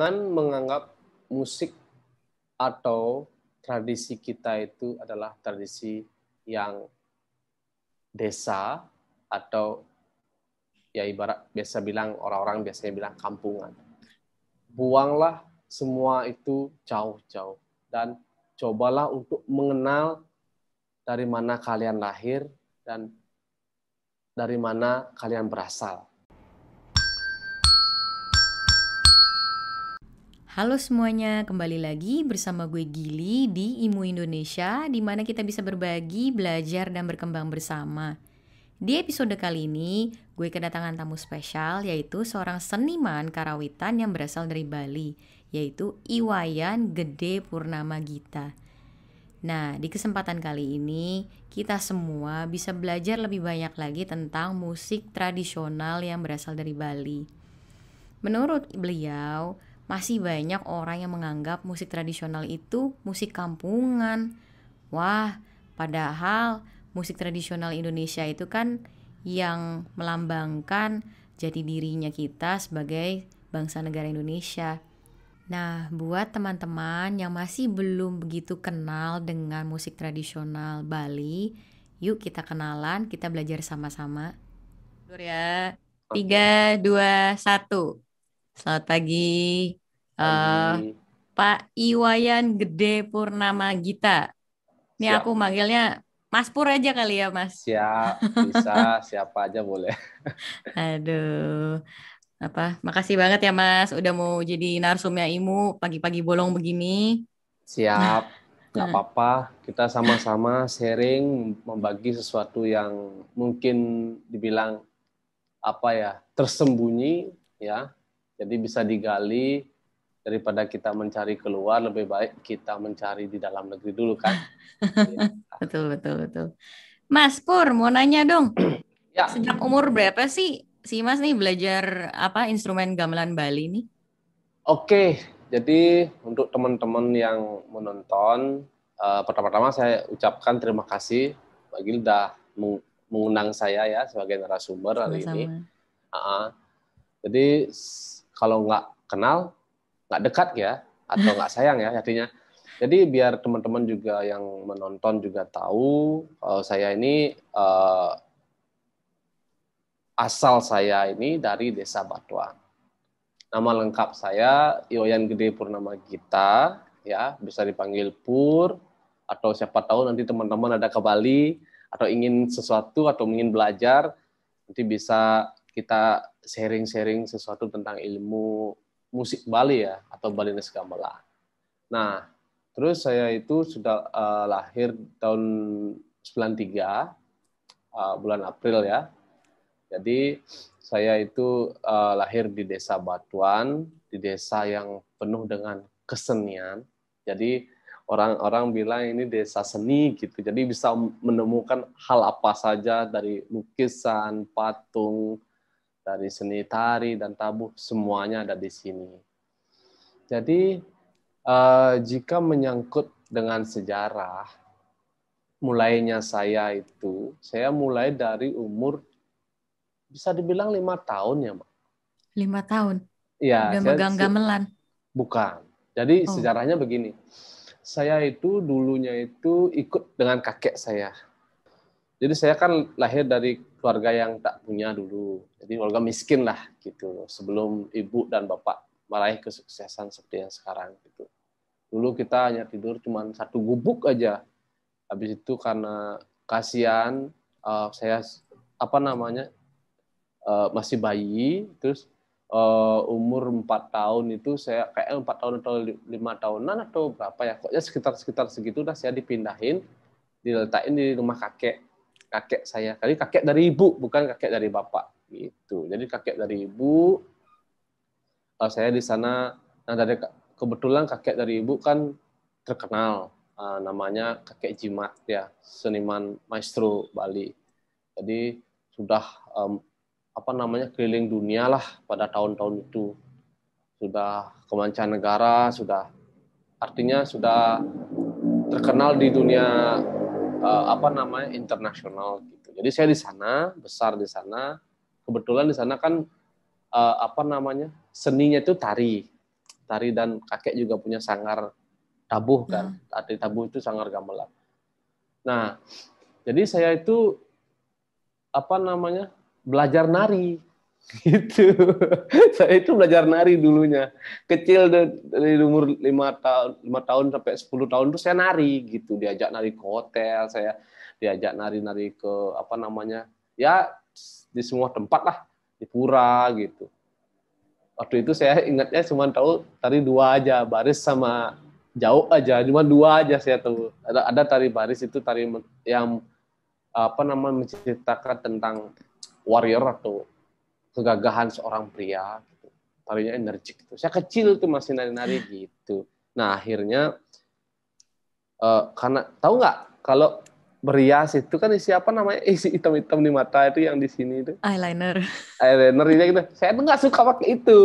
Jangan menganggap musik atau tradisi kita itu adalah tradisi yang desa atau ya ibarat biasa bilang orang-orang biasanya bilang kampungan. Buanglah semua itu jauh-jauh dan cobalah untuk mengenal dari mana kalian lahir dan dari mana kalian berasal. Halo semuanya, kembali lagi bersama gue Gili di IMU Indonesia, di mana kita bisa berbagi, belajar, dan berkembang bersama. Di episode kali ini, gue kedatangan tamu spesial, yaitu seorang seniman karawitan yang berasal dari Bali, yaitu Iwayan Gede Purnama Gita. Nah, di kesempatan kali ini, kita semua bisa belajar lebih banyak lagi tentang musik tradisional yang berasal dari Bali. Menurut beliau, masih banyak orang yang menganggap musik tradisional itu musik kampungan. Wah, padahal musik tradisional Indonesia itu kan yang melambangkan jati dirinya kita sebagai bangsa negara Indonesia. Nah, buat teman-teman yang masih belum begitu kenal dengan musik tradisional Bali, yuk kita kenalan, kita belajar sama-sama. Ya, 3, 2, 1. Selamat pagi, Pak Iwayan Gede Purnama Gita. Ini Siap. aku manggilnya Mas Pur aja kali ya, Mas. Siap, bisa siapa aja boleh. Aduh, makasih banget ya, Mas, udah mau jadi narsumnya IMU pagi-pagi bolong begini. Siap, nggak apa-apa. Kita sama-sama sharing, membagi sesuatu yang mungkin dibilang apa ya, tersembunyi ya. Jadi bisa digali daripada kita mencari keluar, lebih baik kita mencari di dalam negeri dulu kan. Betul, betul, betul. Mas Pur, mau nanya dong. Ya, Sejak umur berapa sih si Mas nih belajar instrumen gamelan Bali nih? oke. Jadi untuk teman-teman yang menonton, pertama-tama saya ucapkan terima kasih bagi udah mengundang saya ya sebagai narasumber hari ini. Sama-sama. Jadi kalau nggak kenal, nggak dekat ya, atau nggak sayang ya artinya. Jadi biar teman-teman juga yang menonton juga tahu, saya ini asal saya ini dari Desa Batuan. Nama lengkap saya Iwayan Gede Purnama Gita, ya bisa dipanggil Pur, atau siapa tahu nanti teman-teman ada ke Bali atau ingin sesuatu atau ingin belajar, nanti bisa kita sharing-sharing sesuatu tentang ilmu musik Bali ya, atau Balinese Gamelan. Nah, terus saya itu sudah lahir tahun 93, bulan April ya. Jadi saya itu lahir di Desa Batuan, di desa yang penuh dengan kesenian. Jadi orang-orang bilang ini desa seni gitu. Jadi bisa menemukan hal apa saja dari lukisan, patung, dari seni tari dan tabuh, semuanya ada di sini. Jadi jika menyangkut dengan sejarah, mulainya saya mulai dari umur bisa dibilang 5 tahun ya, Mbak. 5 tahun. Ya, Udah megang gamelan. bukan. Jadi Oh. sejarahnya begini. Saya itu dulunya itu ikut dengan kakek saya. Jadi saya kan lahir dari keluarga yang tak punya dulu. Jadi keluarga miskin lah gitu. Sebelum ibu dan bapak meraih kesuksesan seperti yang sekarang gitu. Dulu kita hanya tidur cuma satu gubuk aja. Habis itu karena kasihan saya masih bayi, terus umur 4 tahun itu saya kayak 4 tahun atau 5 tahunan atau berapa ya, pokoknya sekitar segitu dah saya dipindahin, diletakin di rumah kakek saya. Kali kakek dari ibu, bukan kakek dari bapak gitu. Jadi kakek dari ibu, saya di sana. Nah, dari kebetulan kakek dari ibu kan terkenal, namanya kakek Jimat ya, seniman maestro Bali. Jadi sudah keliling dunia lah pada tahun-tahun itu, sudah ke mancanegara, artinya sudah terkenal di dunia internasional gitu. Jadi saya di sana, besar di sana, kebetulan di sana kan seninya itu tari. tari dan kakek juga punya sanggar tabuh kan. Hmm. Tari tabuh itu sanggar gamelan. Nah, jadi saya itu belajar nari gitu. Saya itu belajar nari dulunya. Kecil dari umur 5 tahun sampai 10 tahun itu saya nari gitu. Diajak nari ke hotel, saya diajak nari-nari ke ya di semua tempat lah, di pura gitu. Waktu itu saya ingatnya cuma tahu tari dua aja, baris sama jauh aja, cuma dua aja saya tahu. Ada tari baris itu tari yang menceritakan tentang warrior atau kegagahan seorang pria. Gitu. Tarinya energik. Gitu. Saya kecil tuh masih nari-nari gitu. Nah akhirnya karena tahu nggak kalau berias itu kan isi isi hitam-hitam di mata itu yang di sini itu Eyeliner. eyeliner gitu. Saya tuh nggak suka pakai itu.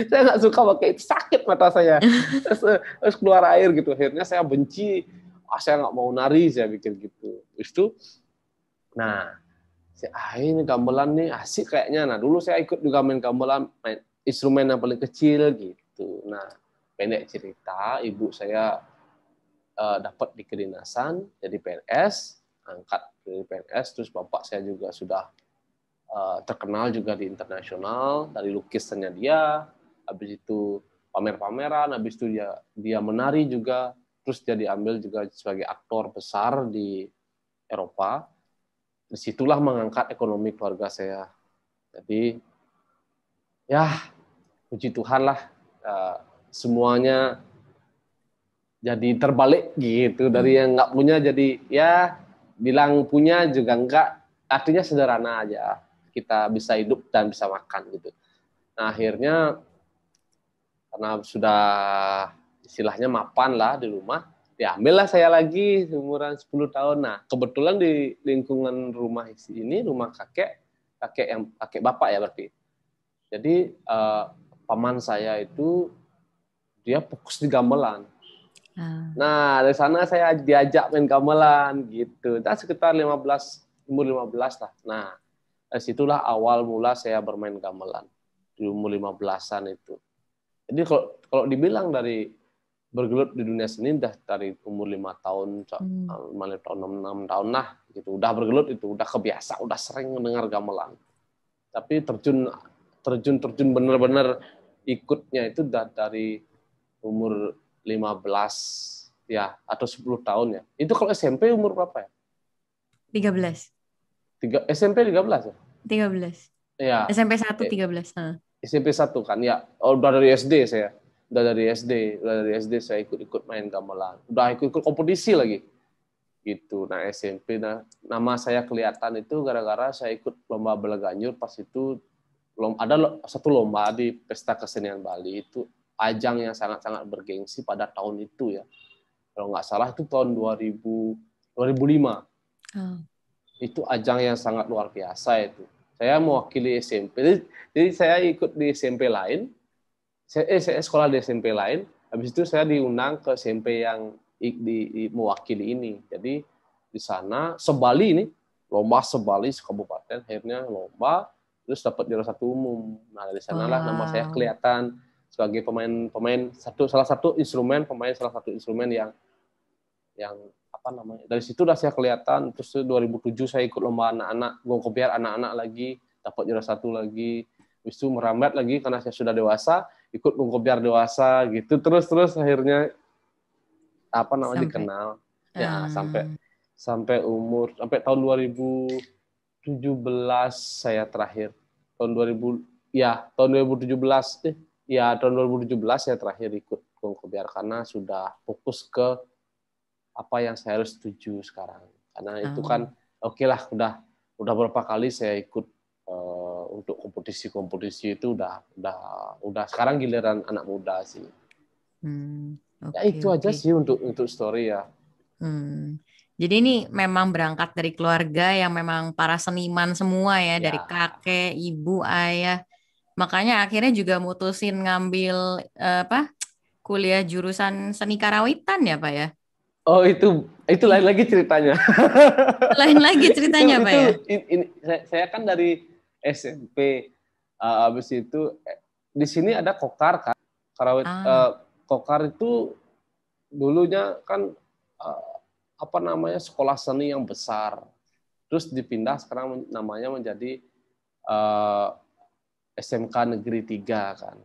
Saya nggak suka pakai itu, sakit mata saya. Terus keluar air gitu. Akhirnya saya benci. Saya nggak mau nari, saya pikir gitu. Terus itu, nah, ini gamelan nih asik kayaknya. Nah dulu saya ikut juga main gamelan, main instrumen yang paling kecil gitu. Nah pendek cerita, ibu saya dapat di kedinasan jadi PNS, angkat dari PNS, terus bapak saya juga sudah terkenal juga di internasional dari lukisannya dia, habis itu pamer-pameran, habis itu dia menari juga, terus dia diambil juga sebagai aktor besar di Eropa. Disitulah mengangkat ekonomi keluarga saya. Jadi ya puji Tuhan lah semuanya jadi terbalik gitu, dari yang nggak punya jadi ya bilang punya juga enggak, artinya sederhana aja, kita bisa hidup dan bisa makan gitu. Nah akhirnya karena sudah istilahnya mapan lah di rumah, diambil lah saya lagi umuran 10 tahun. Nah kebetulan di lingkungan rumah ini, rumah kakek bapak ya berarti. Jadi paman saya itu dia fokus di gamelan. Nah, dari sana saya diajak main gamelan gitu. Dan sekitar umur 15 lah. Nah, dari situlah awal mula saya bermain gamelan di umur 15-an itu. Jadi kalau dibilang dari bergelut di dunia seni udah dari umur 5 tahun, 5 tahun, 6 tahun lah gitu. Udah bergelut itu, udah kebiasa, udah sering mendengar gamelan. Tapi terjun benar-benar ikutnya itu dari umur 15 ya atau 10 tahun ya. Itu kalau SMP umur berapa ya? 13. SMP 13 ya? 13. Ya. SMP 1 13. SMP 1 kan ya. Oh, udah dari SD saya. Udah dari SD saya ikut main gamelan. Udah ikut kompetisi lagi. Gitu. Nah, SMP nama saya kelihatan itu gara-gara saya ikut lomba Beleganyur. Pas itu ada satu lomba di Pesta Kesenian Bali, itu ajang yang sangat-sangat bergengsi pada tahun itu ya. Kalau nggak salah itu tahun 2005. Itu ajang yang sangat luar biasa itu. Saya mewakili SMP. Jadi saya ikut di SMP lain. Saya sekolah di SMP lain. Habis itu saya diundang ke SMP yang mewakili ini. Jadi di sana sebali ini lomba sebali sekabupaten, akhirnya lomba terus dapat juara satu umum. Nah dari sanalah nama saya kelihatan sebagai pemain salah satu instrumen yang dari situ udah saya kelihatan. Terus 2007 saya ikut lomba anak-anak Gongkobiar anak-anak lagi, dapat juara satu lagi. Habis itu merambat lagi karena saya sudah dewasa, ikut Gongkobiar dewasa gitu, terus akhirnya dikenal ya sampai tahun 2017 saya terakhir. Tahun 2017 saya terakhir ikut Gongkobiar karena sudah fokus ke apa yang saya harus tuju sekarang. Karena itu kan oke lah, udah berapa kali saya ikut untuk kompetisi itu udah sekarang giliran anak muda sih. Ya itu aja sih untuk story ya. Jadi ini memang berangkat dari keluarga yang memang para seniman semua ya, dari kakek, ibu, ayah. Makanya akhirnya juga mutusin ngambil kuliah jurusan seni karawitan ya Pak ya? Oh itu lain lagi ceritanya. Lain lagi ceritanya Pak ya? Saya kan dari SMP, habis itu di sini ada kokar kan. Karawit Ah, Kokar itu dulunya kan sekolah seni yang besar. Terus dipindah sekarang namanya menjadi eh, SMK Negeri 3 kan.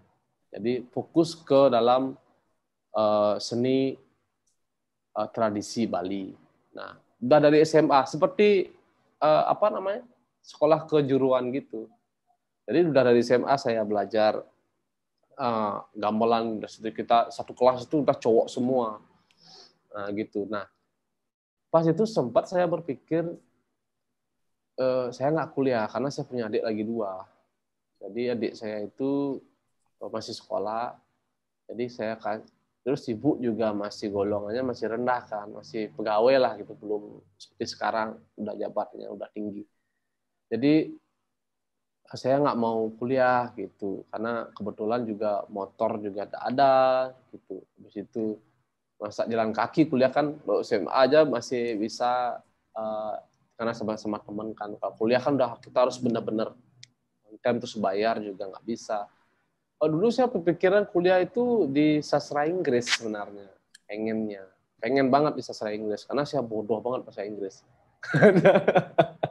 Jadi fokus ke dalam seni tradisi Bali. Nah, udah dari SMA seperti sekolah kejuruan gitu. Jadi udah dari SMA saya belajar gamelan. Kita satu kelas itu udah cowok semua. Nah, gitu. Nah, pas itu sempat saya berpikir saya nggak kuliah karena saya punya adik lagi dua. Jadi adik saya itu masih sekolah. Jadi saya kan terus ibu juga masih golongannya masih rendah kan, masih pegawai lah gitu, belum seperti sekarang udah jabatannya udah tinggi. Jadi saya nggak mau kuliah gitu karena kebetulan juga motor juga ada gitu. Habis itu masa jalan kaki kuliah kan baru SMA aja masih bisa karena sama-sama teman kan. Kalau kuliah kan udah kita harus benar-benar kan terus bayar juga nggak bisa. Dulu saya berpikiran kuliah itu di sastra Inggris sebenarnya, pengen banget di sastra Inggris karena saya bodoh banget bahasa Inggris.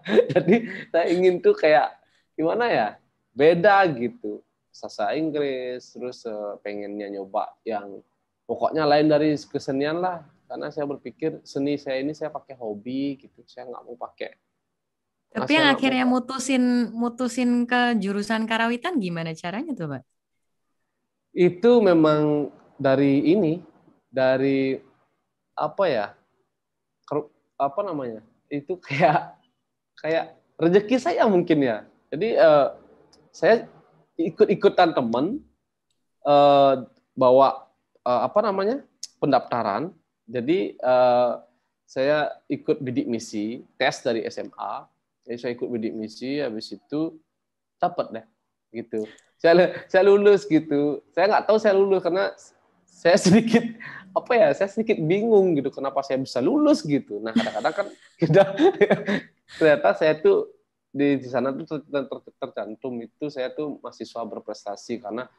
Jadi saya ingin tuh kayak gimana ya, beda gitu sastra Inggris, terus pengennya nyoba yang pokoknya lain dari kesenian lah, karena saya berpikir seni saya ini saya pakai hobi gitu, saya nggak mau pakai, tapi saya yang nggak mau akhirnya mutusin mutusin ke jurusan Karawitan gimana caranya tuh, Pak? itu memang dari ini, dari apa ya, apa namanya, itu kayak kayak rezeki saya mungkin ya. Jadi saya ikut-ikutan teman eh, bawa pendaftaran. Jadi saya ikut bidik misi tes dari SMA. Jadi saya ikut bidik misi, habis itu dapat deh gitu. Saya lulus gitu. Saya nggak tahu saya lulus karena saya sedikit saya sedikit bingung gitu kenapa saya bisa lulus gitu. Nah kadang-kadang kan kita ternyata saya tuh di sana tuh tercantum itu saya tuh mahasiswa berprestasi karena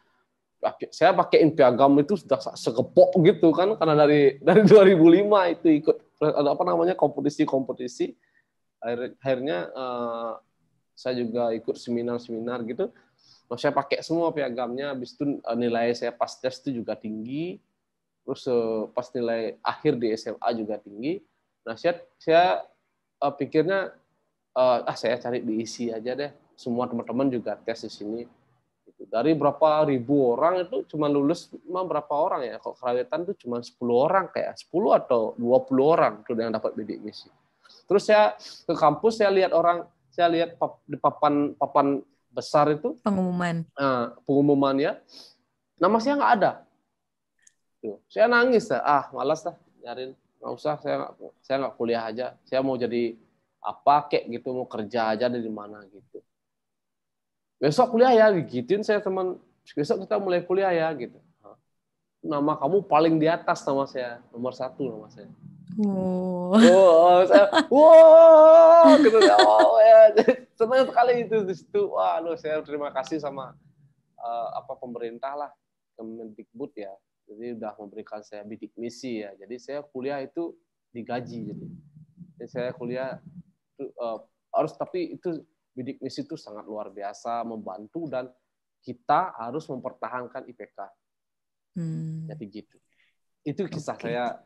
saya pakai piagam itu sudah sekepok gitu kan karena dari 2005 itu ikut ada kompetisi akhirnya saya juga ikut seminar gitu. Nah, saya pakai semua piagamnya, habis itu nilai saya pas tes itu juga tinggi, terus pas nilai akhir di SMA juga tinggi. Nah saya pikirnya saya cari diisi aja deh. Semua teman-teman juga tes di sini. Dari berapa ribu orang itu cuma lulus cuma berapa orang ya? Kok Kerawitan itu cuma 10 orang kayak 10 atau 20 orang tuh yang dapat bidik misi. Terus saya ke kampus saya lihat di papan papan besar itu Pengumuman. pengumumannya, nama saya nggak ada. Tuh, saya nangis malas lah nyariin, nggak usah, saya nggak kuliah aja, saya mau jadi apa kek gitu, mau kerja aja dari mana gitu. Besok kuliah ya, gituin saya teman, besok kita mulai kuliah ya gitu. Nama kamu paling di atas, nama saya nomor 1 nama saya. Oh. Oh, saya, wow, gitu, oh ya, senang sekali itu di situ. Wah, saya terima kasih sama pemerintah lah, Kemendikbud ya. Jadi udah memberikan saya bidik misi ya. Jadi saya kuliah itu digaji. Jadi saya kuliah itu harus, tapi itu bidik misi itu sangat luar biasa membantu dan kita harus mempertahankan IPK. Jadi gitu. Itu kisah Oke. saya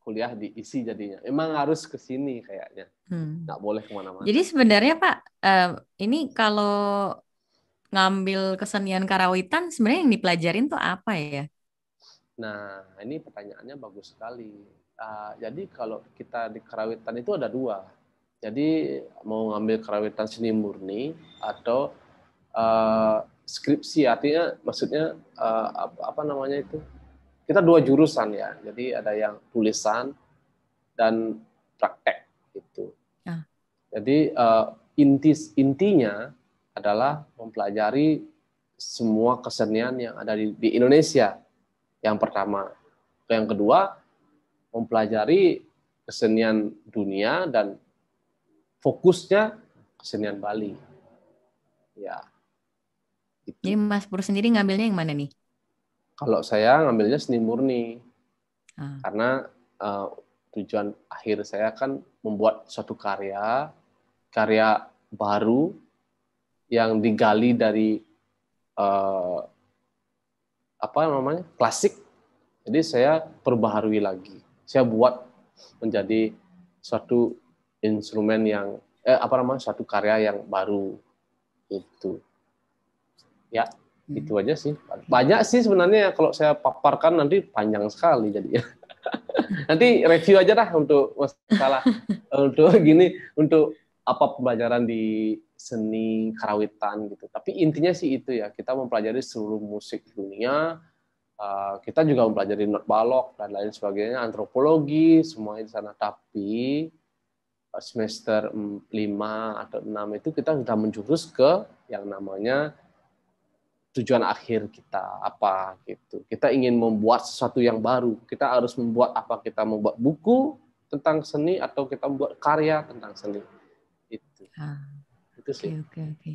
kuliah di ISI jadinya. Emang harus ke sini kayaknya. Hmm. Nggak boleh kemana-mana. Jadi sebenarnya Pak, ini kalau ngambil kesenian Karawitan sebenarnya yang dipelajarin tuh apa ya? Nah, ini pertanyaannya bagus sekali. Jadi kalau kita di Karawitan itu ada dua. Jadi mau ngambil Karawitan seni murni atau skripsi, artinya maksudnya apa namanya itu? Kita dua jurusan ya. Jadi ada yang tulisan dan praktek gitu. Ah, Jadi intinya adalah mempelajari semua kesenian yang ada di Indonesia. Yang pertama, yang kedua mempelajari kesenian dunia dan fokusnya kesenian Bali. Ya, jadi itu. Mas Pur sendiri ngambilnya yang mana nih? Kalau saya ngambilnya seni murni, Ah. karena uh, tujuan akhir saya kan membuat suatu karya baru yang digali dari uh, apa namanya klasik. Jadi saya perbaharui lagi. Saya buat menjadi suatu instrumen yang apa namanya suatu karya yang baru itu. Ya, itu aja sih. Banyak sih sebenarnya kalau saya paparkan nanti panjang sekali jadinya. Nanti review aja dah untuk masalah untuk gini untuk apa pembelajaran di seni karawitan gitu. Tapi intinya sih itu ya, kita mempelajari seluruh musik dunia. Kita juga mempelajari not balok dan lain sebagainya, antropologi semuanya di sana. Tapi semester 5 atau 6 itu kita sudah menjurus ke yang namanya tujuan akhir kita apa gitu. Kita ingin membuat sesuatu yang baru. Kita harus membuat apa? Kita membuat buku tentang seni atau kita membuat karya tentang seni. Itu Oke, sih. oke, oke.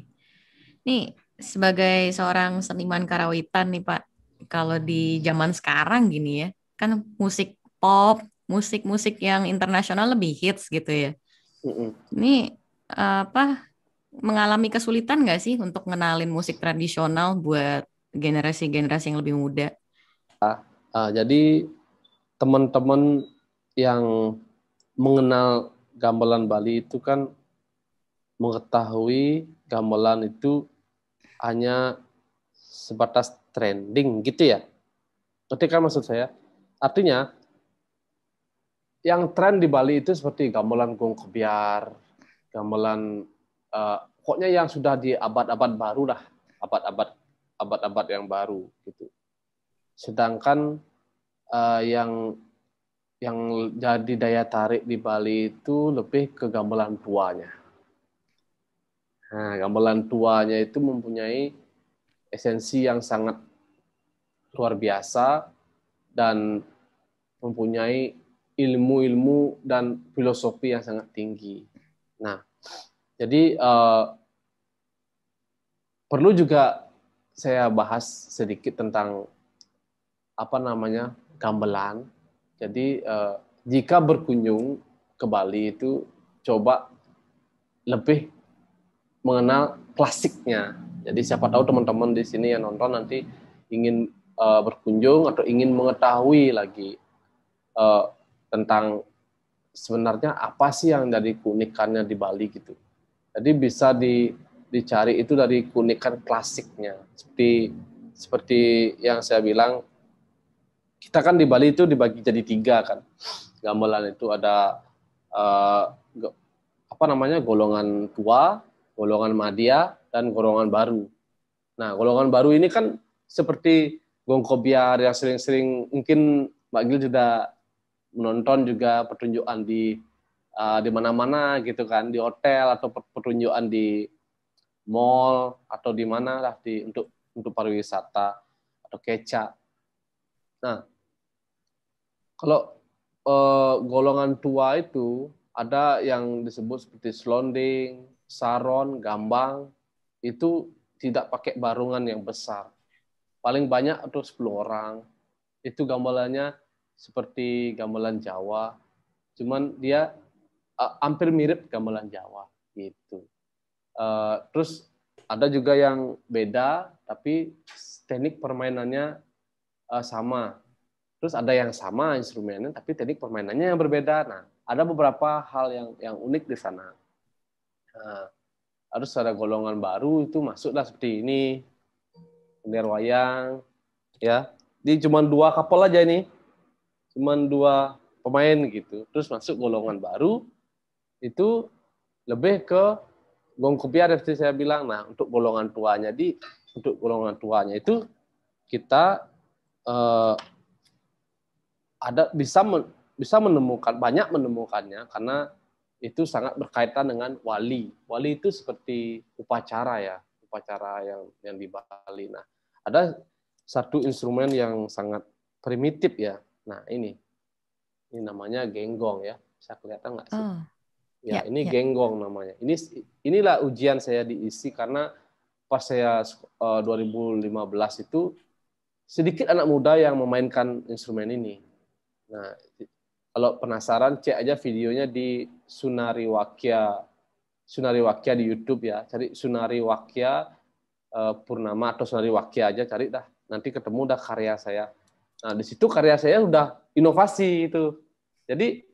Nih, sebagai seorang seniman karawitan nih Pak, kalau di zaman sekarang gini ya, kan musik pop, musik-musik yang internasional lebih hits gitu ya. Mm-mm. Ini apa mengalami kesulitan nggak sih untuk ngenalin musik tradisional buat generasi-generasi yang lebih muda? Jadi teman-teman yang mengenal gamelan Bali itu kan mengetahui gamelan itu hanya sebatas trending gitu ya. Ketika maksud saya, artinya yang tren di Bali itu seperti gamelan gong kebiar, gamelan pokoknya yang sudah di abad-abad baru lah, abad-abad yang baru gitu. Sedangkan yang jadi daya tarik di Bali itu lebih ke gamelan tuanya. Nah, gamelan tuanya itu mempunyai esensi yang sangat luar biasa dan mempunyai ilmu-ilmu dan filosofi yang sangat tinggi. Nah, jadi perlu juga saya bahas sedikit tentang apa namanya gamelan. Jadi jika berkunjung ke Bali itu coba lebih mengenal klasiknya. Jadi siapa tahu teman-teman di sini yang nonton nanti ingin berkunjung atau ingin mengetahui lagi uh, tentang sebenarnya apa sih yang dari keunikannya di Bali gitu. Jadi bisa dicari itu dari keunikan klasiknya. Seperti yang saya bilang, kita kan di Bali itu dibagi jadi 3 kan. Gamelan itu ada uh, apa namanya golongan tua, golongan madya, dan golongan baru. Nah, golongan baru ini kan seperti Gongko Biar yang sering-sering mungkin Mbak Gil juga menonton juga pertunjukan di mana-mana gitu kan, di hotel atau pertunjukan di mall atau di mana lah untuk pariwisata atau keca. Nah, kalau golongan tua itu ada yang disebut seperti selonding, saron, gambang, itu tidak pakai barungan yang besar. Paling banyak atau 10 orang. Itu gamelannya seperti gamelan Jawa, cuman dia hampir mirip gamelan Jawa gitu. Terus ada juga yang beda, tapi teknik permainannya sama. Terus ada yang sama instrumennya, tapi teknik permainannya yang berbeda. Nah, ada beberapa hal yang unik di sana. Nah, harus ada golongan baru itu masuklah seperti ini, Pendер wayang, ya. Ini cuma 2 kapal aja ini, cuma 2 pemain gitu. Terus masuk golongan baru itu lebih ke gong kebiar seperti saya bilang. Nah, untuk golongan tuanya itu kita eh, ada bisa menemukan banyak menemukannya karena itu sangat berkaitan dengan wali. Wali itu seperti upacara ya, upacara yang di Bali. Nah, ada satu instrumen yang sangat primitif ya. Nah, ini namanya genggong ya. Bisa kelihatan nggak sih? Oh, Ya, ya, ini ya. genggong namanya. Inilah ujian saya diisi karena pas saya 2015 itu sedikit anak muda yang memainkan instrumen ini. Nah, kalau penasaran cek aja videonya di Sunari Wakya di YouTube ya. Cari Sunari Wakya Purnama atau Sunari Wakya aja, cari dah. Nanti ketemu dah karya saya. Nah, di situ karya saya udah inovasi itu. Jadi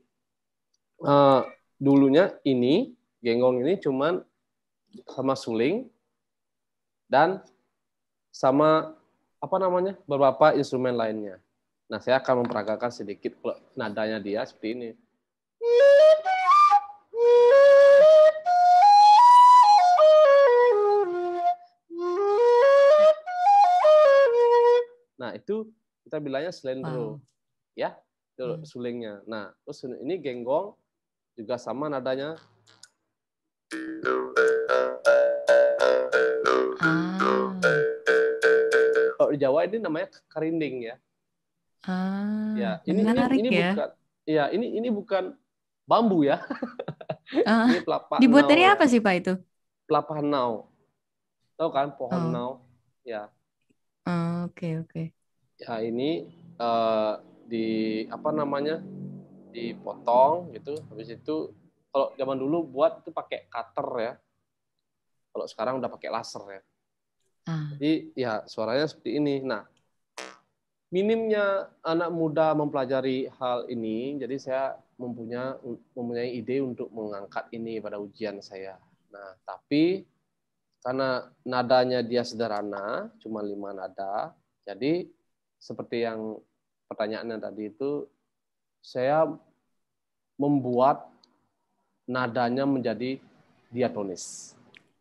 dulunya ini genggong ini cuman sama suling dan sama beberapa instrumen lainnya. Nah, saya akan memperagakan sedikit nadanya dia seperti ini. Nah, itu kita bilangnya slendro. Wow. Ya, itu sulingnya. Nah, terus ini genggong juga sama nadanya. Kalau di Jawa ini namanya karinding ya. Ya, ini ya? Bukan. Ya, ini bukan bambu ya. Ini pelapa dibuat nau, dari apa sih Pak itu? Pelapa nau. Tahu kan pohon nau? Ya. Oke. Ya, ini dipotong gitu. Habis itu kalau zaman dulu buat itu pakai cutter ya. Kalau sekarang udah pakai laser ya. Jadi ya suaranya seperti ini. Nah, minimnya anak muda mempelajari hal ini, jadi saya mempunyai ide untuk mengangkat ini pada ujian saya. Nah, tapi karena nadanya dia sederhana, cuma 5 nada, jadi seperti yang pertanyaannya tadi itu, saya membuat nadanya menjadi diatonis.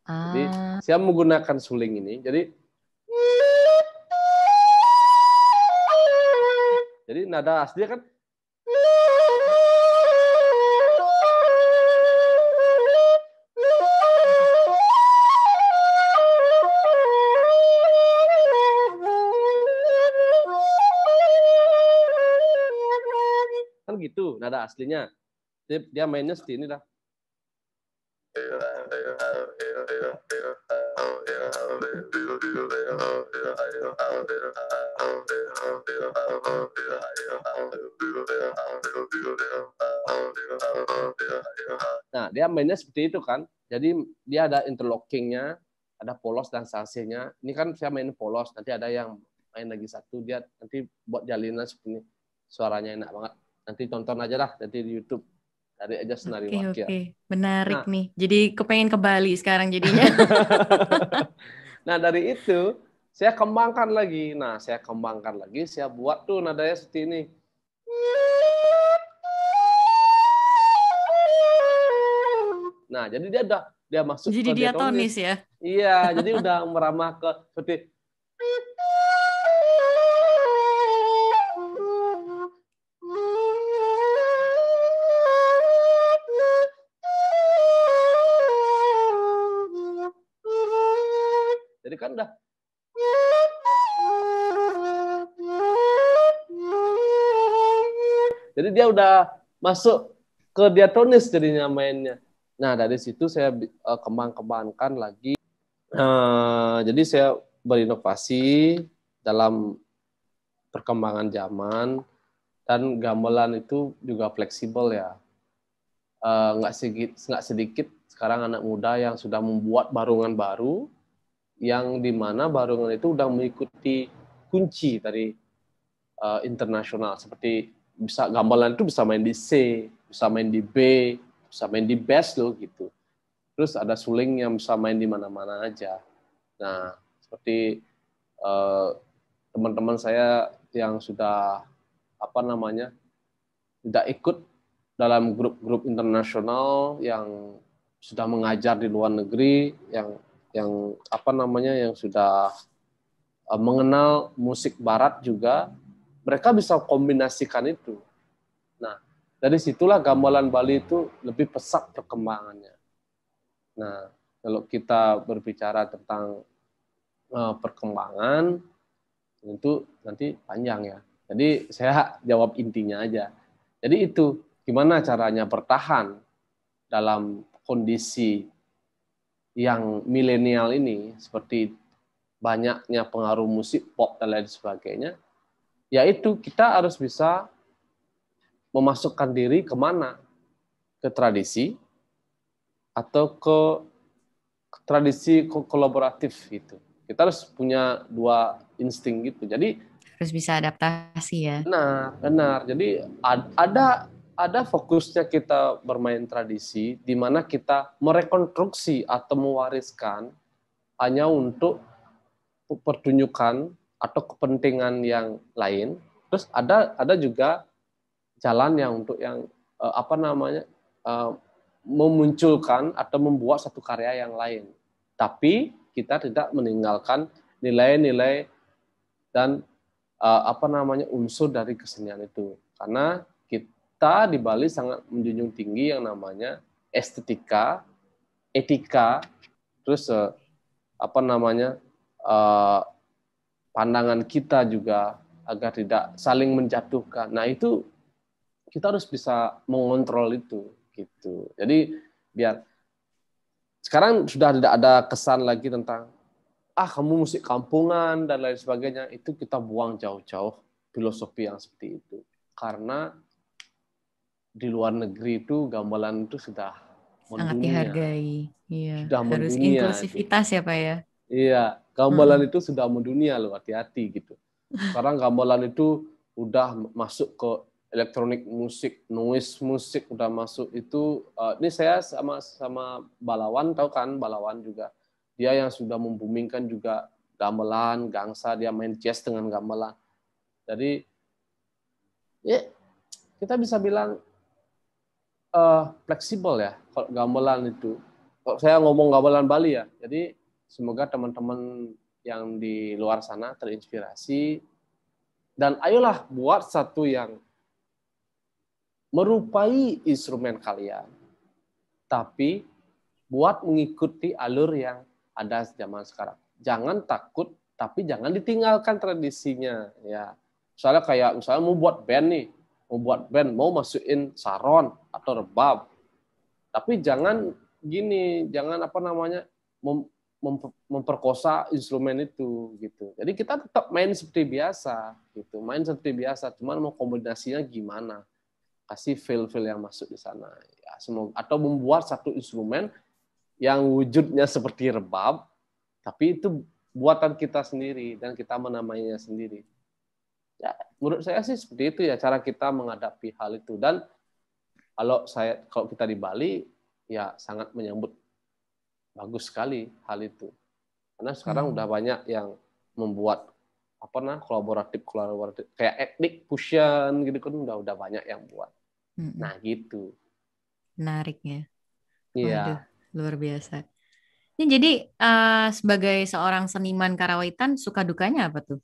Jadi saya menggunakan suling ini, jadi nada aslinya kan gitu nada aslinya. Dia mainnya seperti ini dah. Nah, dia mainnya seperti itu kan. Jadi dia ada interlockingnya, ada polos dan salsenya. Ini kan saya main polos, nanti ada yang main lagi satu, dia nanti buat jalinan seperti ini. Suaranya enak banget. Nanti tonton aja lah nanti di YouTube. Cari aja Sunari Wakya. Oke. Menarik nih. Jadi kepengen ke Bali sekarang jadinya. Nah, dari itu saya kembangkan lagi. Saya buat tuh nadanya seperti ini. Nah, jadi dia masuk jadi ke diatonis ya. Iya, jadi udah meramah ke seperti jadi kan udah jadi dia udah masuk ke diatonis jadinya mainnya. Nah, dari situ saya kembangkan lagi. Jadi saya berinovasi dalam perkembangan zaman dan gamelan itu juga fleksibel ya. Nggak sedikit sekarang anak muda yang sudah membuat barungan baru yang dimana barungan itu udah mengikuti kunci dari internasional seperti bisa gamelan itu bisa main di C, bisa main di B, bisa main di bass loh gitu. Terus ada suling yang bisa main di mana-mana aja. Nah, seperti teman-teman saya yang sudah tidak ikut dalam grup-grup internasional yang sudah mengajar di luar negeri, yang sudah mengenal musik barat juga, mereka bisa kombinasikan itu. Nah, dari situlah gamelan Bali itu lebih pesat perkembangannya. Nah, kalau kita berbicara tentang perkembangan, tentu nanti panjang ya. Jadi saya jawab intinya aja. Jadi itu gimana caranya bertahan dalam kondisi yang milenial ini seperti banyaknya pengaruh musik pop dan lain sebagainya, yaitu kita harus bisa memasukkan diri kemana? Ke tradisi atau ke tradisi kolaboratif gitu. Kita harus punya dua insting gitu. Jadi Harus bisa adaptasi ya. benar. Jadi ada fokusnya kita bermain tradisi di mana kita merekonstruksi atau mewariskan hanya untuk pertunjukan atau kepentingan yang lain. Terus ada juga jalan yang untuk yang apa namanya memunculkan atau membuat satu karya yang lain. Tapi kita tidak meninggalkan nilai-nilai dan apa namanya unsur dari kesenian itu. Karena kita di Bali sangat menjunjung tinggi yang namanya estetika, etika, terus apa namanya pandangan kita juga agar tidak saling menjatuhkan. Nah itu kita harus bisa mengontrol itu gitu. Jadi biar sekarang sudah tidak ada kesan lagi tentang kamu musik kampungan dan lain sebagainya, itu kita buang jauh-jauh filosofi yang seperti itu. Karena di luar negeri itu gamelan itu sudah Sangat mendunia. dihargai. Iya, Sudah harus mendunia gitu. inklusivitas ya Pak ya. Iya, gamelan itu sudah mendunia loh, hati-hati gitu. Sekarang gamelan itu udah masuk ke elektronik musik, noise musik udah masuk itu. Ini saya sama Balawan, tahu kan Balawan juga. Dia yang sudah membumingkan juga gamelan, gangsa, dia main jazz dengan gamelan. Jadi ya kita bisa bilang fleksibel ya kalau gamelan itu. Kalau saya ngomong gamelan Bali ya. Jadi semoga teman-teman yang di luar sana terinspirasi dan ayolah buat satu yang merupai instrumen kalian, tapi buat mengikuti alur yang ada zaman sekarang. Jangan takut, tapi jangan ditinggalkan tradisinya. Ya, misalnya mau buat band nih, mau masukin saron atau rebab, tapi jangan gini, jangan apa namanya memperkosa instrumen itu gitu. Jadi kita tetap main seperti biasa gitu, main seperti biasa, cuman mau kombinasinya gimana? Kasih feel-feel yang masuk di sana. Ya, semoga atau membuat satu instrumen yang wujudnya seperti rebab, tapi itu buatan kita sendiri dan kita menamainya sendiri. Ya, menurut saya sih seperti itu ya cara kita menghadapi hal itu. Dan kalau kita di Bali ya sangat menyambut bagus sekali hal itu. Karena sekarang udah banyak yang membuat kolaboratif kayak etnik fusion gitu kan udah banyak yang buat. Nah, gitu. Menarik ya. Waduh, Iya. luar biasa. Ini jadi sebagai seorang seniman karawitan suka dukanya apa tuh?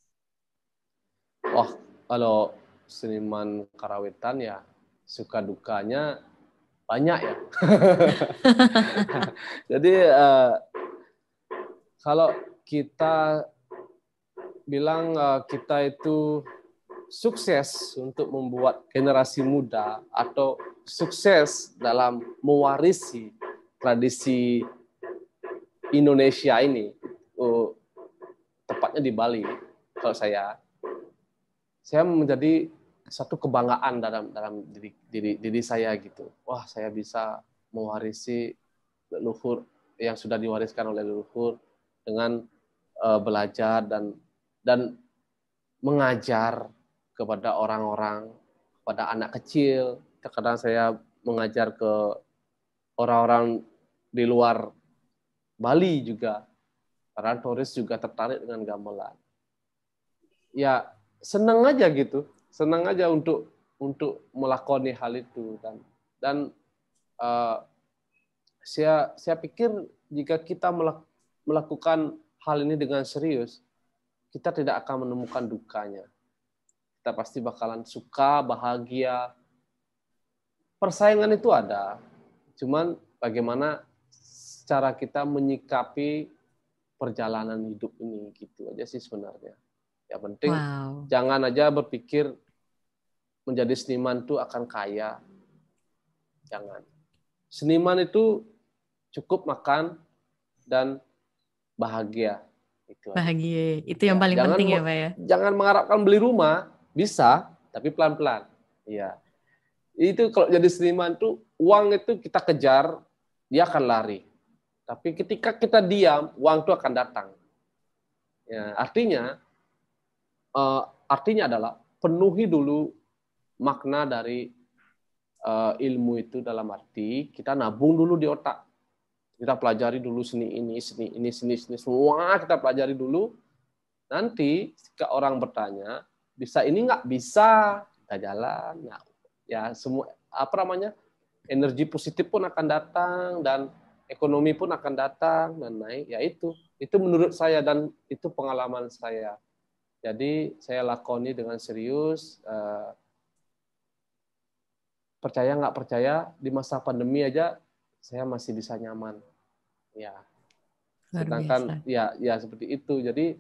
Wah, kalau seniman karawitan ya suka dukanya banyak ya. Jadi kalau kita bilang kita itu sukses untuk membuat generasi muda atau sukses dalam mewarisi tradisi Indonesia ini, tepatnya di Bali, kalau saya menjadi satu kebanggaan dalam diri saya gitu. Wah, saya bisa mewarisi leluhur yang sudah diwariskan oleh leluhur dengan belajar dan mengajar kepada orang-orang, kepada anak kecil. Terkadang saya mengajar ke orang-orang di luar Bali juga, karena turis juga tertarik dengan gamelan. Ya senang aja gitu, senang aja untuk melakoni hal itu dan saya pikir jika kita melakukan hal ini dengan serius, kita tidak akan menemukan dukanya. Kita pasti bakalan suka, bahagia. Persaingan itu ada, cuman bagaimana cara kita menyikapi perjalanan hidup ini gitu aja sih sebenarnya. Yang penting jangan aja berpikir menjadi seniman itu akan kaya. Jangan. Seniman itu cukup makan dan bahagia. Itu aja. Bahagia. Itu yang Ya, paling penting ya, Pak ya. jangan mengharapkan beli rumah, bisa, tapi pelan-pelan. Iya. Itu kalau jadi seniman tuh uang itu kita kejar, dia akan lari. Tapi ketika kita diam, uang itu akan datang. Ya, artinya adalah penuhi dulu makna dari ilmu itu dalam arti kita nabung dulu di otak. Kita pelajari dulu seni ini, semua kita pelajari dulu. Nanti jika orang bertanya, bisa ini nggak? Bisa, kita jalan. Nah, ya semua apa namanya? Energi positif pun akan datang dan ekonomi pun akan datang dan naik. Ya itu menurut saya dan itu pengalaman saya. Jadi saya lakoni dengan serius. Percaya nggak percaya di masa pandemi aja saya masih bisa nyaman. Ya, Luar sedangkan biasa. ya seperti itu. Jadi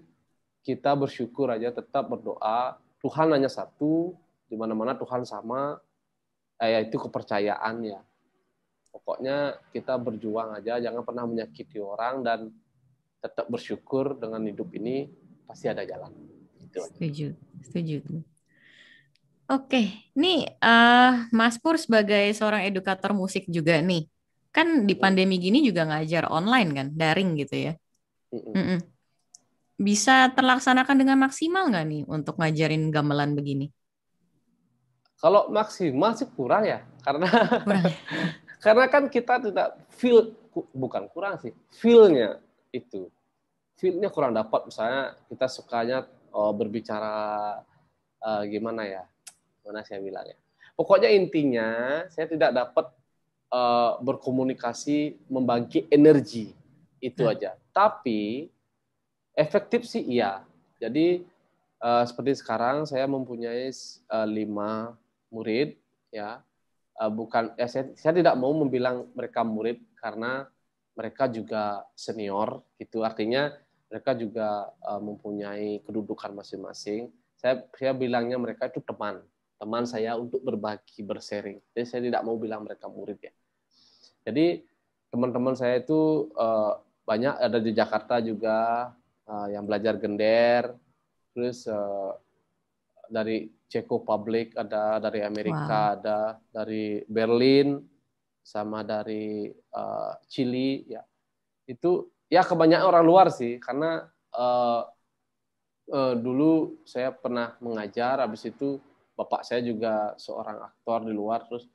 kita bersyukur aja, tetap berdoa. Tuhan hanya satu, di mana-mana Tuhan sama. Ya itu kepercayaan ya. Pokoknya kita berjuang aja, jangan pernah menyakiti orang dan tetap bersyukur dengan hidup ini pasti ada jalan. Itu aja. Setuju, setuju. Oke, nih Mas Pur sebagai seorang edukator musik juga nih, kan di pandemi gini juga ngajar online kan, daring gitu ya. Mm-mm. Bisa terlaksanakan dengan maksimal nggak nih untuk ngajarin gamelan begini? Kalau maksimal sih kurang ya, karena Kurang. karena kan kita tidak feel, bukan kurang sih, feel-nya itu. Feel-nya kurang dapat, misalnya kita sukanya berbicara gimana ya, mana saya bilang ya. Pokoknya intinya saya tidak dapat berkomunikasi, membagi energi itu Nah, aja. Tapi efektif sih iya. Jadi seperti sekarang saya mempunyai 5 murid ya. Bukan saya tidak mau membilang mereka murid karena mereka juga senior gitu. Artinya mereka juga mempunyai kedudukan masing-masing. Saya bilangnya mereka itu teman saya untuk berbagi, bersharing. Jadi saya tidak mau bilang mereka murid ya. Jadi teman-teman saya itu banyak ada di Jakarta juga yang belajar gender, terus dari Czech Republic ada, dari wow. Amerika ada, dari Berlin, sama dari Chili ya. Itu ya kebanyakan orang luar sih, karena dulu saya pernah mengajar, habis itu bapak saya juga seorang aktor di luar, terus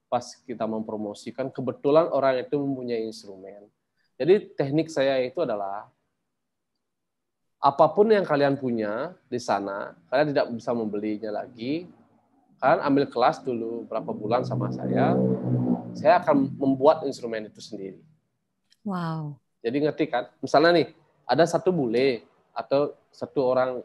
pas kita mempromosikan kebetulan orang itu mempunyai instrumen. Jadi teknik saya itu adalah apapun yang kalian punya di sana, kalian tidak bisa membelinya lagi. Kalian ambil kelas dulu berapa bulan sama saya akan membuat instrumen itu sendiri. Wow. Jadi ngerti kan? Misalnya nih, ada satu bule atau satu orang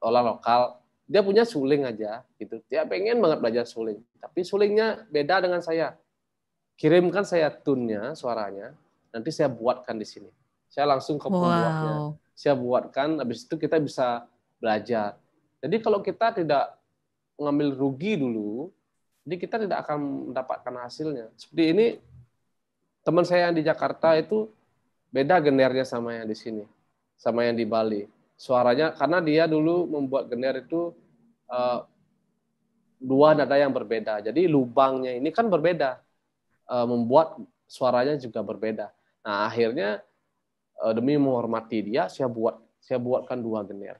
lokal, dia punya suling aja gitu. Dia pengen banget belajar suling, tapi sulingnya beda dengan saya. Kirimkan saya tune-nya, suaranya, nanti saya buatkan di sini. Saya langsung ke pembuatnya. Wow. Saya buatkan, habis itu kita bisa belajar. Jadi kalau kita tidak mengambil rugi dulu, jadi kita tidak akan mendapatkan hasilnya. Seperti ini, teman saya yang di Jakarta itu beda gendernya sama yang di sini, sama yang di Bali. Suaranya, karena dia dulu membuat gender itu uh, dua nada yang berbeda. Jadi lubangnya ini kan berbeda, membuat suaranya juga berbeda. Nah akhirnya demi menghormati dia, saya buatkan dua gender.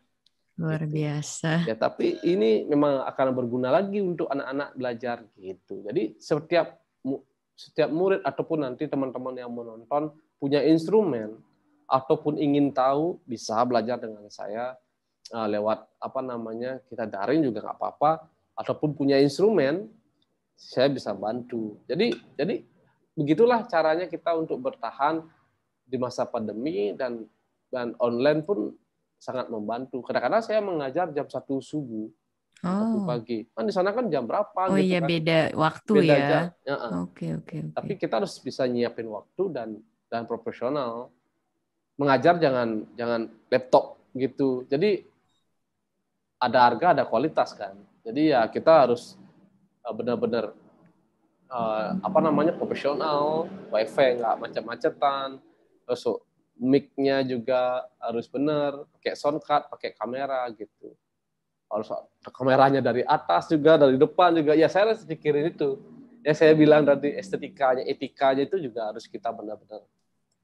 Luar Gitu. biasa. Ya tapi ini memang akan berguna lagi untuk anak-anak belajar gitu. Jadi setiap murid ataupun nanti teman-teman yang menonton punya instrumen ataupun ingin tahu bisa belajar dengan saya lewat apa namanya kita daring juga nggak apa-apa, ataupun punya instrumen saya bisa bantu. Jadi begitulah caranya kita untuk bertahan di masa pandemi, dan online pun sangat membantu. Kadang-kadang saya mengajar jam 1 subuh, jam 1 Oh. pagi. Kan di sana kan jam berapa Oh gitu iya kan? beda waktu Beda ya. jam. Ya, Oke, oke, oke. tapi kita harus bisa nyiapin waktu dan profesional. Mengajar jangan jangan laptop gitu. Jadi ada harga, ada kualitas kan. Jadi ya kita harus benar-benar apa namanya profesional, wifi nggak macet-macetan, terus mic-nya juga harus benar, pakai sound card, pakai kamera gitu. Harus kameranya dari atas juga, dari depan juga. Ya saya harus pikirin itu. Ya saya bilang tadi estetikanya, etikanya itu juga harus kita benar-benar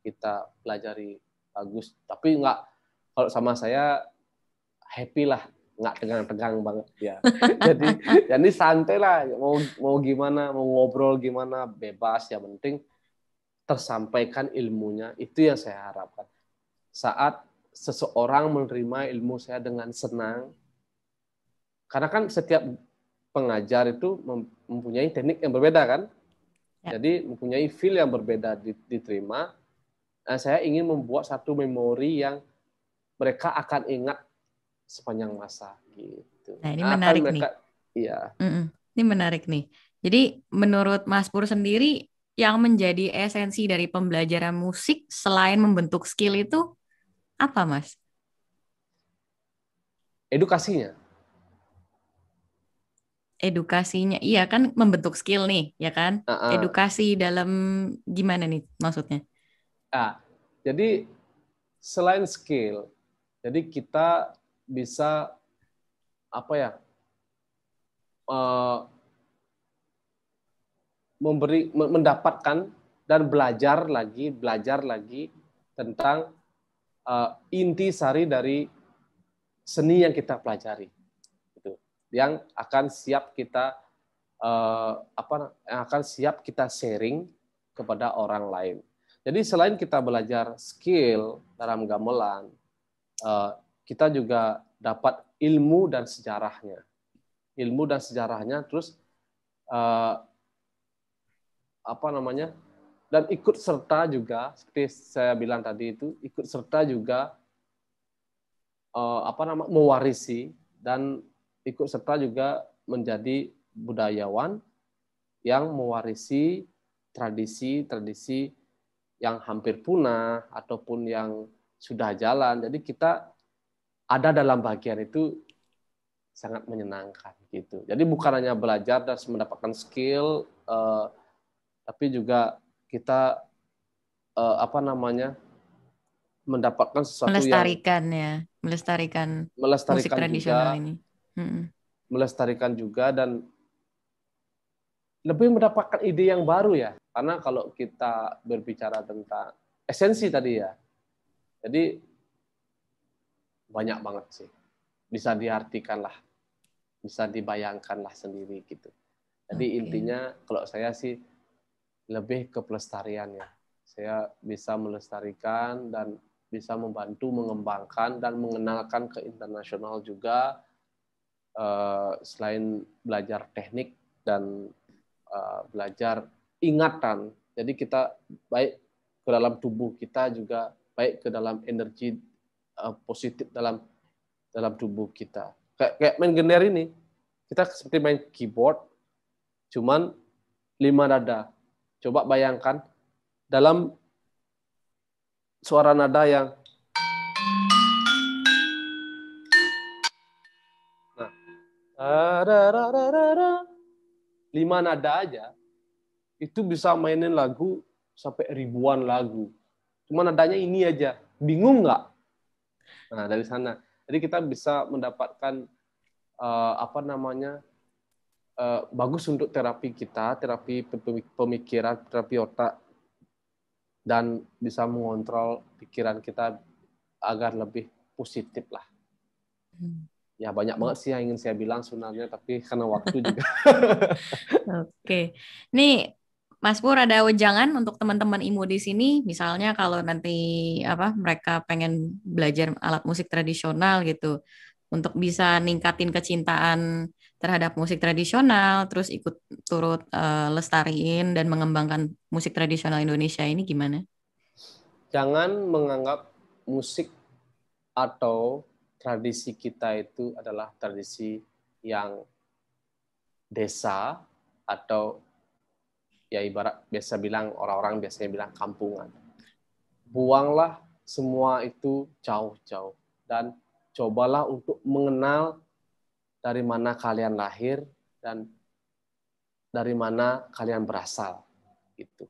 kita pelajari bagus. Tapi nggak, kalau sama saya happy lah, nggak tegang-tegang banget ya. jadi santai lah, mau gimana, mau ngobrol gimana, bebas. Yang penting tersampaikan ilmunya, itu yang saya harapkan. Saat seseorang menerima ilmu saya dengan senang, karena kan setiap pengajar itu mempunyai teknik yang berbeda kan, Ya. jadi mempunyai feel yang berbeda diterima. Nah, saya ingin membuat satu memori yang mereka akan ingat sepanjang masa gitu. Nah, ini Nah, akan menarik nih. mereka, iya. Mm-mm. Ini menarik nih. Jadi, menurut Mas Pur sendiri, yang menjadi esensi dari pembelajaran musik selain membentuk skill itu apa, Mas? Edukasinya. Edukasinya, iya kan membentuk skill nih, ya kan? Uh-uh. Edukasi dalam gimana nih maksudnya? Nah, jadi selain skill, jadi kita bisa apa ya, uh, mendapatkan dan belajar lagi tentang inti sari dari seni yang kita pelajari, gitu. Yang akan siap kita yang akan siap kita sharing kepada orang lain. Jadi selain kita belajar skill dalam gamelan, kita juga dapat ilmu dan sejarahnya. Ilmu dan sejarahnya, terus eh, apa namanya? Dan ikut serta juga, seperti saya bilang tadi itu, ikut serta juga mewarisi, dan ikut serta juga menjadi budayawan yang mewarisi tradisi-tradisi yang hampir punah ataupun yang sudah jalan. Jadi kita ada dalam bagian itu sangat menyenangkan gitu. Jadi bukan hanya belajar dan mendapatkan skill, tapi juga kita mendapatkan sesuatu yang Melestarikan ya, melestarikan musik melestarikan tradisional juga, ini. Mm-mm. dan lebih mendapatkan ide yang baru ya. Karena kalau kita berbicara tentang esensi tadi ya, jadi banyak banget sih. Bisa diartikan lah, bisa dibayangkan lah sendiri gitu. Jadi Oke. intinya kalau saya sih lebih ke pelestarian ya. Saya bisa melestarikan dan bisa membantu mengembangkan dan mengenalkan ke internasional juga, selain belajar teknik dan belajar ingatan. Jadi kita baik ke dalam tubuh kita juga baik ke dalam energi positif dalam dalam tubuh kita. Kayak main gitar ini, kita seperti main keyboard, cuman 5 nada. Coba bayangkan dalam suara nada yang, nah, 5 nada aja itu bisa mainin lagu sampai ribuan lagu. Cuma nadanya ini aja, bingung nggak? Nah dari sana, jadi kita bisa mendapatkan bagus untuk terapi kita, terapi pemikiran, terapi otak, dan bisa mengontrol pikiran kita agar lebih positif lah. Hmm. Ya banyak banget sih yang ingin saya bilang sebenarnya, tapi karena waktu juga. Oke. Nih, Mas Pur ada wejangan untuk teman-teman IMU di sini, misalnya kalau nanti apa mereka pengen belajar alat musik tradisional gitu, untuk bisa ningkatin kecintaan terhadap musik tradisional, terus ikut turut lestariin dan mengembangkan musik tradisional Indonesia ini gimana? Jangan menganggap musik atau tradisi kita itu adalah tradisi yang desa, atau ya ibarat biasa bilang, orang-orang biasanya bilang kampungan. Buanglah semua itu jauh-jauh dan cobalah untuk mengenal dari mana kalian lahir dan dari mana kalian berasal gitu.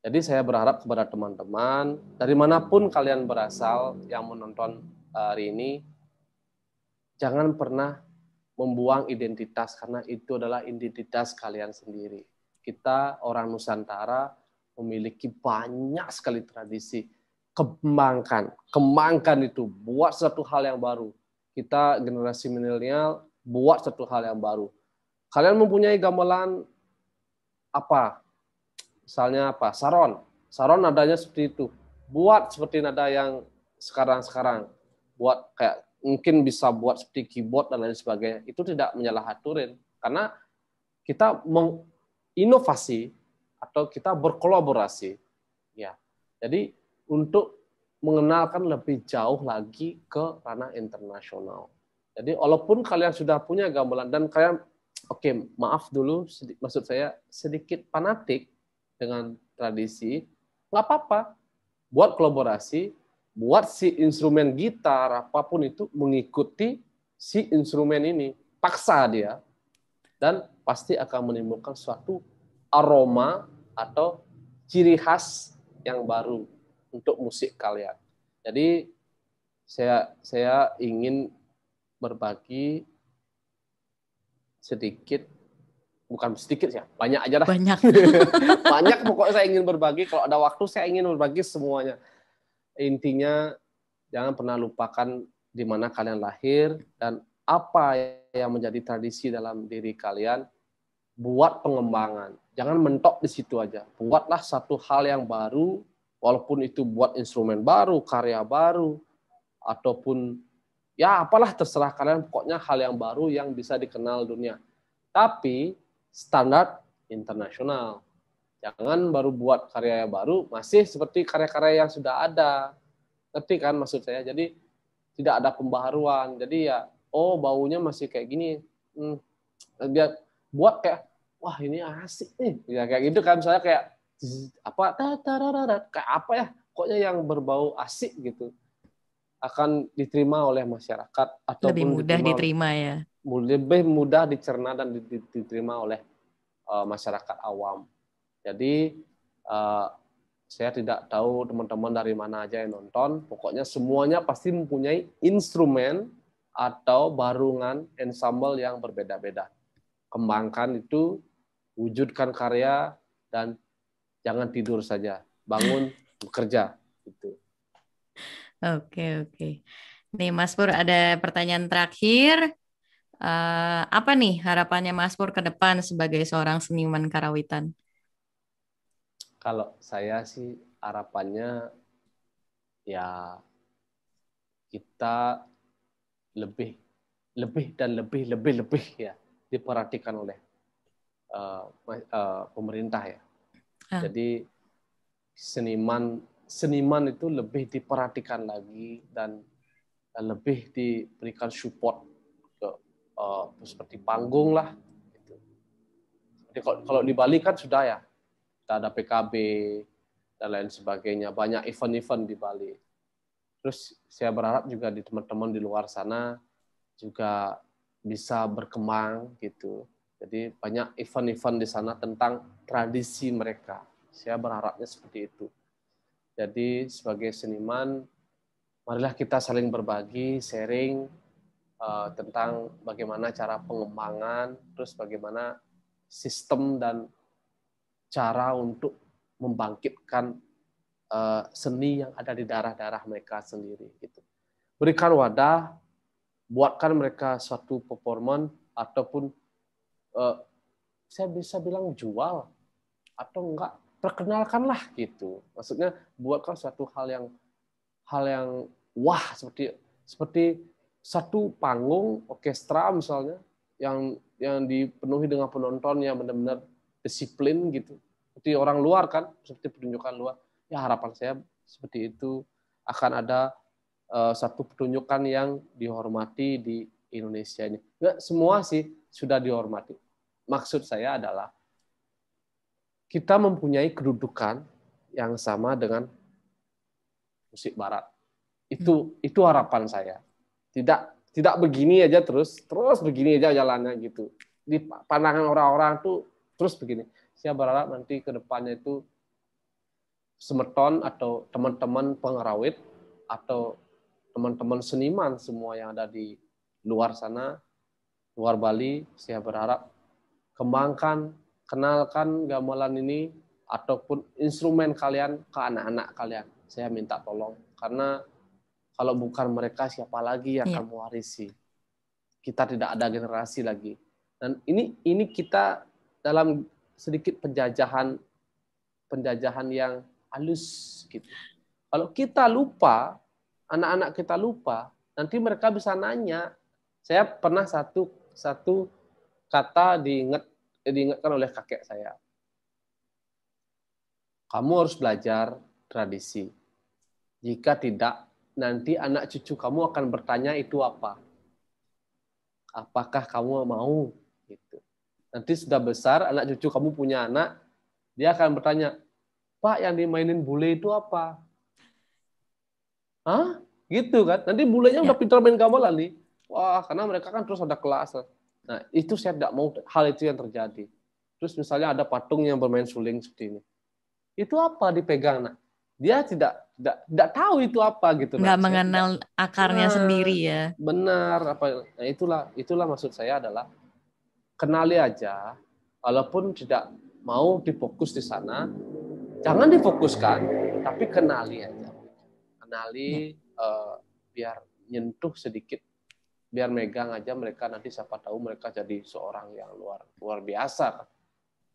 Jadi saya berharap kepada teman-teman, dari manapun kalian berasal yang menonton hari ini, jangan pernah membuang identitas, karena itu adalah identitas kalian sendiri. Kita orang Nusantara memiliki banyak sekali tradisi. Kembangkan itu, buat satu hal yang baru. Kita generasi milenial buat satu hal yang baru. Kalian mempunyai gamelan apa? Misalnya apa? Saron. Saron nadanya seperti itu. Buat seperti nada yang sekarang-sekarang. Buat kayak mungkin bisa buat seperti keyboard dan lain sebagainya. Itu tidak menyalahaturin. Karena kita menginovasi atau kita berkolaborasi. Ya. Jadi untuk mengenalkan lebih jauh lagi ke ranah internasional. Jadi walaupun kalian sudah punya gamelan dan kalian oke, maaf dulu, maksud saya sedikit fanatik dengan tradisi, nggak apa-apa. Buat kolaborasi, buat si instrumen gitar, apapun itu, mengikuti si instrumen ini. Paksa dia, dan pasti akan menimbulkan suatu aroma atau ciri khas yang baru untuk musik kalian. Jadi saya ingin berbagi sedikit, bukan sedikit ya, banyak aja dah. Banyak. Banyak pokoknya saya ingin berbagi. Kalau ada waktu saya ingin berbagi semuanya. Intinya jangan pernah lupakan di mana kalian lahir dan apa yang menjadi tradisi dalam diri kalian. Buat pengembangan. Jangan mentok di situ aja. Buatlah satu hal yang baru, walaupun itu buat instrumen baru, karya baru, ataupun ya apalah terserah kalian, pokoknya hal yang baru yang bisa dikenal dunia. Tapi standar internasional. Jangan baru buat karya yang baru, masih seperti karya-karya yang sudah ada. Ngerti kan maksud saya? Jadi tidak ada pembaharuan. Jadi ya, oh baunya masih kayak gini. Dia buat kayak, wah ini asik nih. Ya kayak gitu kan, misalnya kayak apa, kayak apa ya, pokoknya yang berbau asik gitu. Akan diterima oleh masyarakat Lebih ataupun mudah diterima oleh, diterima ya. lebih mudah dicerna dan diterima oleh masyarakat awam. Jadi saya tidak tahu teman-teman dari mana aja yang nonton, pokoknya semuanya pasti mempunyai instrumen atau barungan ensemble yang berbeda-beda. Kembangkan itu, wujudkan karya, dan jangan tidur saja, bangun bekerja. Gitu. Oke. Nih Mas Pur ada pertanyaan terakhir. Apa nih harapannya Mas Pur ke depan sebagai seorang seniman karawitan? Kalau saya sih harapannya ya kita lebih dan lebih ya diperhatikan oleh pemerintah ya. Ah, Jadi seniman itu lebih diperhatikan lagi dan lebih diberikan support ke seperti panggung lah. Gitu. Jadi kalau di Bali kan sudah ya, kita ada PKB dan lain sebagainya, banyak event-event di Bali. Terus saya berharap juga di teman-teman di luar sana juga bisa berkembang gitu. Jadi banyak event-event di sana tentang tradisi mereka. Saya berharapnya seperti itu. Jadi sebagai seniman, marilah kita saling berbagi, sharing tentang bagaimana cara pengembangan, terus bagaimana sistem dan cara untuk membangkitkan seni yang ada di daerah-daerah mereka sendiri. Gitu. Berikan wadah, buatkan mereka suatu performance ataupun saya bisa bilang jual atau enggak, perkenalkanlah gitu. Maksudnya buatkan suatu hal yang wah, seperti satu panggung orkestra misalnya yang dipenuhi dengan penonton yang benar-benar disiplin gitu. Seperti orang luar kan, seperti pertunjukan luar. Ya harapan saya seperti itu, akan ada satu pertunjukan yang dihormati di Indonesia ini. Nggak semua sih sudah dihormati. Maksud saya adalah kita mempunyai kedudukan yang sama dengan musik barat. Itu harapan saya. Tidak begini aja terus begini aja jalannya gitu. Di pandangan orang-orang tuh terus begini. Saya berharap nanti ke depannya itu semeton atau teman-teman pengerawit atau teman-teman seniman semua yang ada di luar sana, luar Bali, saya berharap kembangkan, kenalkan gamelan ini ataupun instrumen kalian ke anak-anak kalian. Saya minta tolong, karena kalau bukan mereka siapa lagi yang akan mewarisi? Kita tidak ada generasi lagi. Dan ini kita dalam sedikit penjajahan yang halus gitu. Kalau kita lupa, anak-anak kita lupa, nanti mereka bisa nanya. Saya pernah satu kata diingatkan oleh kakek saya. Kamu harus belajar tradisi. Jika tidak, nanti anak cucu kamu akan bertanya itu apa. Apakah kamu mau? Gitu. Nanti sudah besar, anak cucu kamu punya anak, dia akan bertanya, Pak, yang dimainin bule itu apa? Hah? Gitu kan? Nanti bulenya udah pintar main gamelan nih. Wah, karena mereka kan terus ada kelas. Nah, itu saya tidak mau hal itu yang terjadi. Terus misalnya ada patung yang bermain suling seperti ini. Itu apa dipegang? Nah, dia tidak tahu itu apa gitu. Nggak mengenal akarnya sendiri ya. Benar. Nah, itulah maksud saya adalah kenali aja, walaupun tidak mau difokus di sana, jangan difokuskan, tapi kenali aja. Kenali biar nyentuh sedikit, biar megang aja mereka, nanti siapa tahu mereka jadi seorang yang luar biasa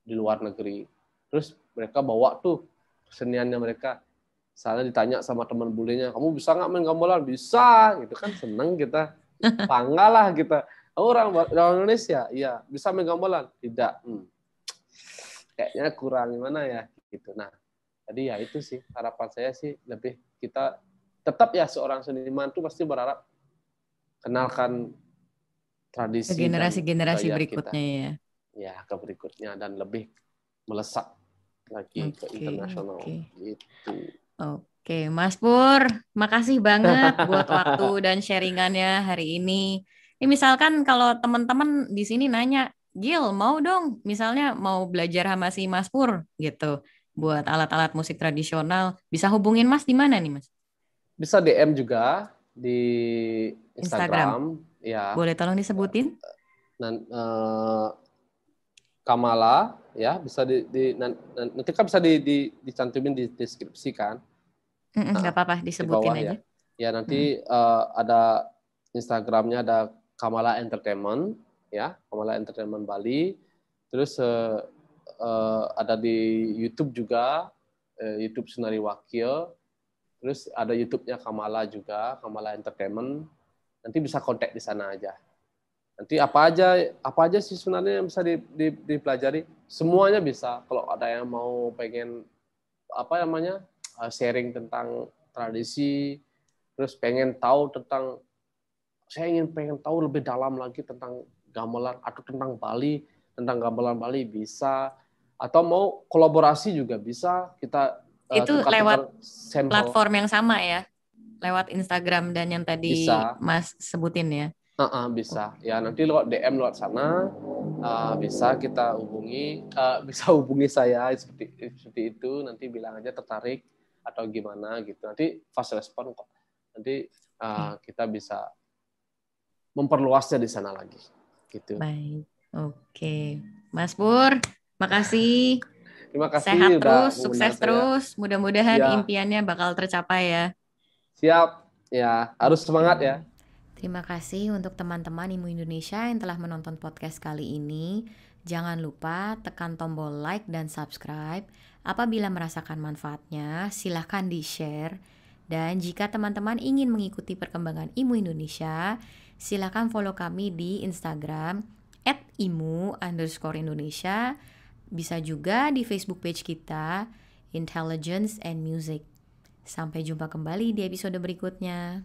di luar negeri. Terus mereka bawa tuh keseniannya mereka. Misalnya ditanya sama teman bulenya, kamu bisa nggak main gamelan? Bisa, gitu kan, seneng kita, bangga lah kita. Orang Indonesia, iya, bisa main gamelan? Tidak. Kayaknya kurang gimana ya, gitu. Nah, jadi ya itu sih harapan saya sih, lebih kita tetap ya seorang seniman tuh pasti berharap kenalkan tradisi ke generasi berikutnya kita. Ya, ke berikutnya, dan lebih melesak lagi ke internasional. Gitu. Oke, Mas Pur, makasih banget buat waktu dan sharingannya hari ini. Ini misalkan kalau teman-teman di sini nanya, Gil, mau dong, misalnya mau belajar sama si Mas Pur gitu, buat alat-alat musik tradisional, bisa hubungin Mas di mana nih, Mas? Bisa DM juga di Instagram. Ya. Boleh tolong disebutin? Kamala, ya, bisa nanti kan bisa dicantumin di deskripsi kan. Nggak apa-apa, disebutin aja. Ya, nanti ada Instagramnya, ada Kamala Entertainment, ya, Kamala Entertainment Bali. Terus ada di YouTube juga, YouTube Sunari Wakil. Terus ada YouTube-nya Kamala juga, Kamala Entertainment. Nanti bisa kontak di sana aja. Nanti apa aja sih sebenarnya yang bisa dipelajari? Semuanya bisa. Kalau ada yang mau pengen sharing tentang tradisi, terus pengen tahu lebih dalam lagi tentang gamelan atau tentang Bali, tentang gamelan Bali bisa, atau mau kolaborasi juga bisa. Kita itu lewat platform yang sama ya, lewat Instagram dan yang tadi bisa. Mas sebutin ya. Bisa ya, nanti lewat DM lewat sana bisa kita hubungi, bisa hubungi saya seperti itu, nanti bilang aja tertarik atau gimana gitu, nanti fast respon kok, nanti kita bisa memperluasnya di sana lagi gitu. Baik, oke. Mas Pur, makasih. Terima kasih. Sehat terus, sukses terus, mudah-mudahan impiannya bakal tercapai ya. Siap ya, harus semangat ya. Terima kasih untuk teman-teman IMU Indonesia yang telah menonton podcast kali ini. Jangan lupa tekan tombol like dan subscribe. Apabila merasakan manfaatnya, silahkan di-share. Dan jika teman-teman ingin mengikuti perkembangan IMU Indonesia, silahkan follow kami di Instagram @imu_Indonesia. Bisa juga di Facebook page kita, Intelligence and Music. Sampai jumpa kembali di episode berikutnya.